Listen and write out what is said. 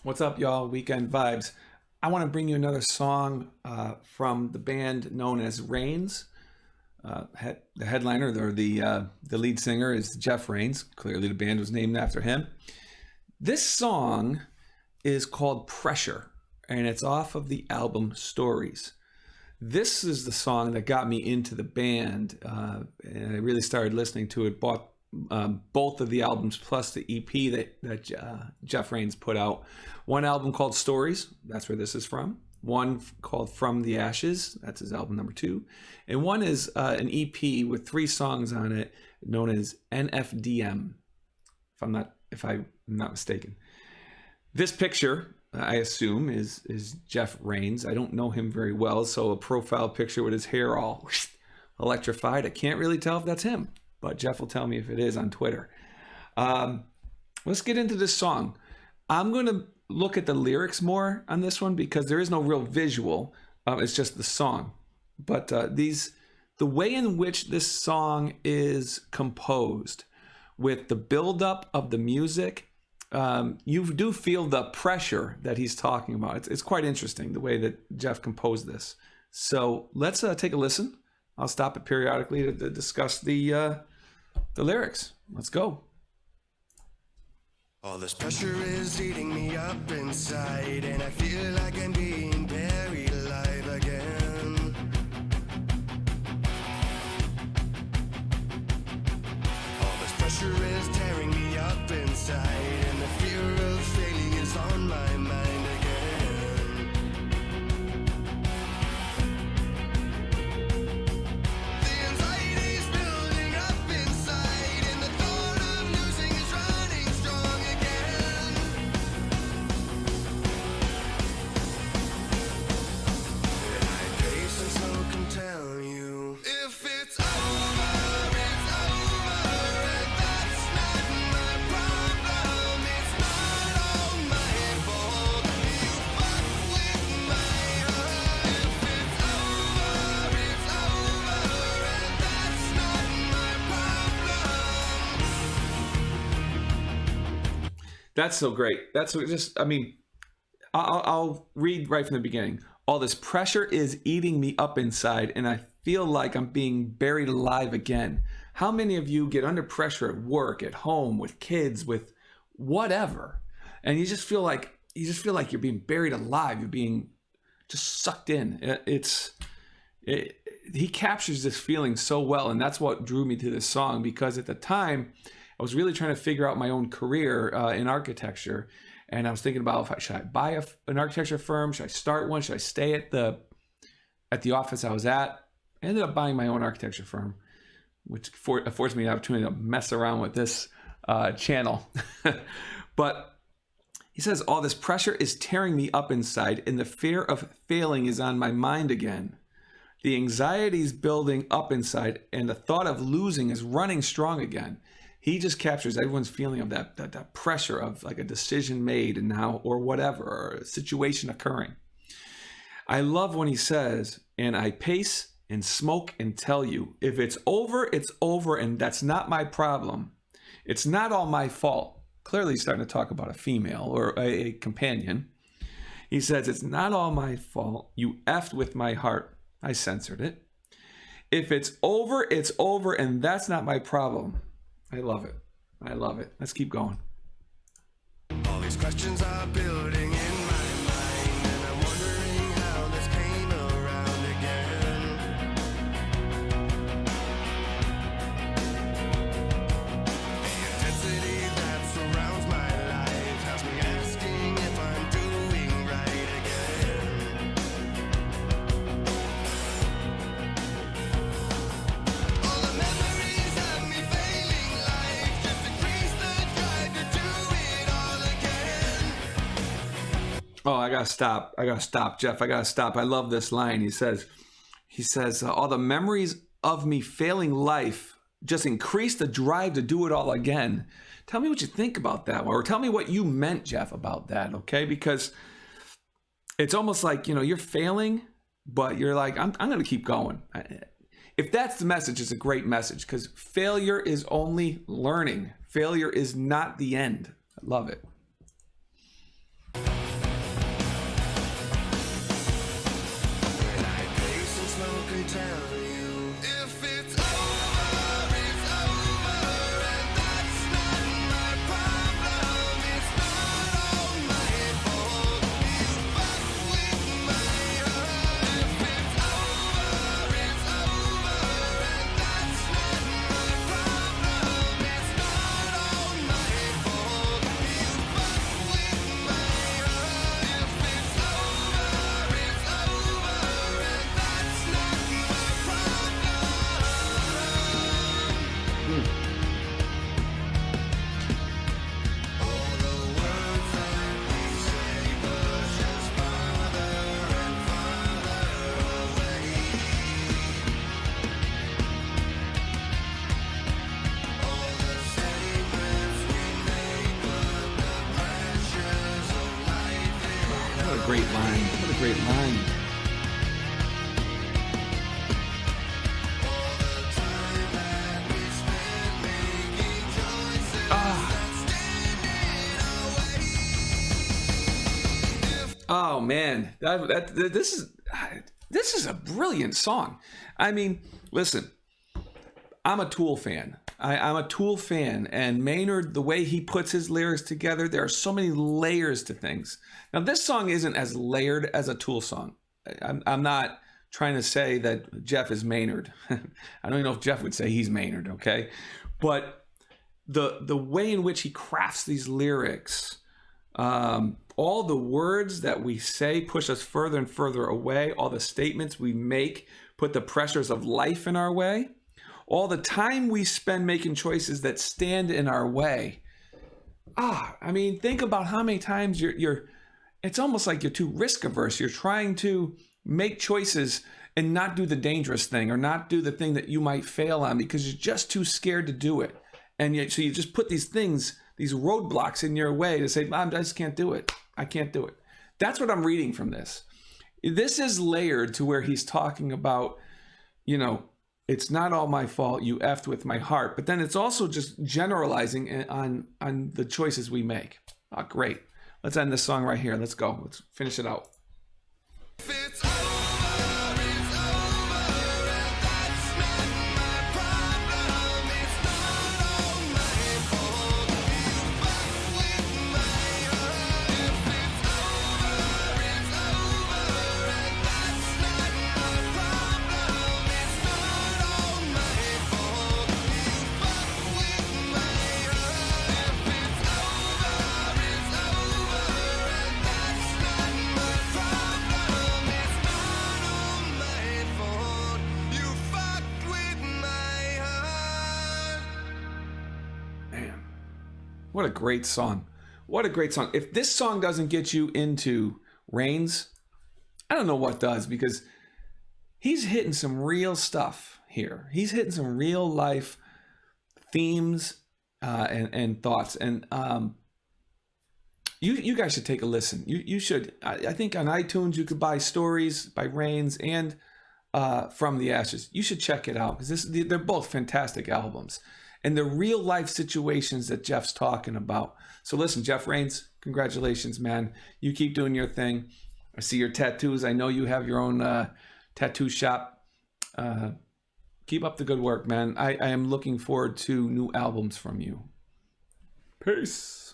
What's up, y'all? Weekend Vibes. I want to bring you another song from the band known as Rains. The headliner, or the lead singer, is Jeff Rains. Clearly, the band was named after him. This song is called Pressure, and it's off of the album Stories. This is the song that got me into the band, and I really started listening to it. Bought both of the albums plus the EP that Jeff Rains put out. One album called Stories, that's where this is from. One called From the Ashes, that's his album number 2. And one is an EP with 3 songs on it known as NFDM, if I'm not mistaken. This picture, I assume, is Jeff Rains. I don't know him very well, so a profile picture with his hair all electrified. I can't really tell if that's him, but Jeff will tell me if it is on Twitter. Let's get into this song. I'm going to look at the lyrics more on this one because there is no real visual. It's just the song. But the way in which this song is composed, with the buildup of the music, you do feel the pressure that he's talking about. It's quite interesting the way that Jeff composed this. So let's take a listen. I'll stop it periodically to discuss the lyrics. Let's go. All this pressure is eating me up inside, and I feel like I'm being buried alive again. All this pressure is tearing me up inside, and the fear of failing is on my mind again. The anxiety is building up inside, and the thought of losing is running strong again. And I pace and slow can tell you, if it's over, it's over, and that's not my problem. It's not all my fault. You fuck with my heart. If it's over, and that's not my problem. That's so great. That's just, I mean, I'll read right from the beginning. All this pressure is eating me up inside, and I feel like I'm being buried alive again. How many of you get under pressure at work, at home, with kids, with whatever, and you just feel like you're being buried alive? You're being just sucked in. He captures this feeling so well, and that's what drew me to this song, because at the time I was really trying to figure out my own career in architecture, and I was thinking about, should I buy an architecture firm? Should I start one? Should I stay at the office I was at? I ended up buying my own architecture firm, which affords me the opportunity to mess around with this channel. But he says, all this pressure is tearing me up inside, and the fear of failing is on my mind again. The anxiety is building up inside, and the thought of losing is running strong again. He just captures everyone's feeling of that pressure of like a decision made and now, or whatever, or a situation occurring. I love when he says, and I pace and smoke and tell you, if it's over, and that's not my problem. It's not all my fault. Clearly he's starting to talk about a female or a companion. He says, it's not all my fault. You effed with my heart. I censored it. If it's over, and that's not my problem. I love it. I love it. Let's keep going. All these questions are building in my mind, and I'm wondering how this came around again. The intensity that surrounds my life has me asking if I'm doing right again. All the memories of me failing life just increase the drive to do it all again. Oh, I gotta stop, Jeff. I gotta stop. I love this line. He says, all the memories of me failing life just increase the drive to do it all again. Tell me what you think about that, or tell me what you meant, Jeff, about that, okay? Because it's almost like, you're failing, but you're like, I'm gonna keep going. If that's the message, it's a great message, because failure is only learning. Failure is not the end. I love it. tell you if it's over, it's over, and that's not my problem. It's not all my fault. You fuck with my heart. If it's over, it's over, and that's not my problem. It's not all my fault. You fuck with my heart. If it's over, it's over, and that's not my problem. All the words that we say push us farther and farther away. All the statements we make put the pressures of life in. What a great line. What a great line. All the time that we spend making choices that stand in our way. Oh man, this is a brilliant song. I mean, listen, I'm a Tool fan. I'm a Tool fan, and Maynard, the way he puts his lyrics together, there are so many layers to things. Now, this song isn't as layered as a Tool song. I'm not trying to say that Jeff is Maynard. I don't even know if Jeff would say he's Maynard, okay? But the way in which he crafts these lyrics, all the words that we say push us further and further away. All the statements we make put the pressures of life in our way. All the time we spend making choices that stand in our way. I mean, think about how many times you're it's almost like you're too risk averse. You're trying to make choices and not do the dangerous thing or not do the thing that you might fail on because you're just too scared to do it. And yet, so you just put these things, these roadblocks in your way to say, I just can't do it. I can't do it. That's what I'm reading from this. This is layered to where he's talking about, it's not all my fault. You effed with my heart. But then it's also just generalizing on the choices we make. Oh, great. Let's end this song right here. Let's go. Let's finish it out. If it's over, it's over, and that's not my problem. It's not all my fault. You fuck with my heart. If it's over, it's over, and that's not my problem. It's not all my fault. You fuck with my heart. If it's over, it's over, and that's not my problem. It's not all my fault. You fucked with my heart. Man, what a great song. What a great song. If this song doesn't get you into Rains, I don't know what does, because he's hitting some real stuff here. He's hitting some real life themes and thoughts. And you guys should take a listen. You should. I think on iTunes you could buy Stories by Rains and From the Ashes. You should check it out because they're both fantastic albums. And they're real life situations that Jeff's talking about. So listen, Jeff Rains, congratulations, man. You keep doing your thing. I see your tattoos. I know you have your own tattoo shop. Keep up the good work, man. I am looking forward to new albums from you. Peace.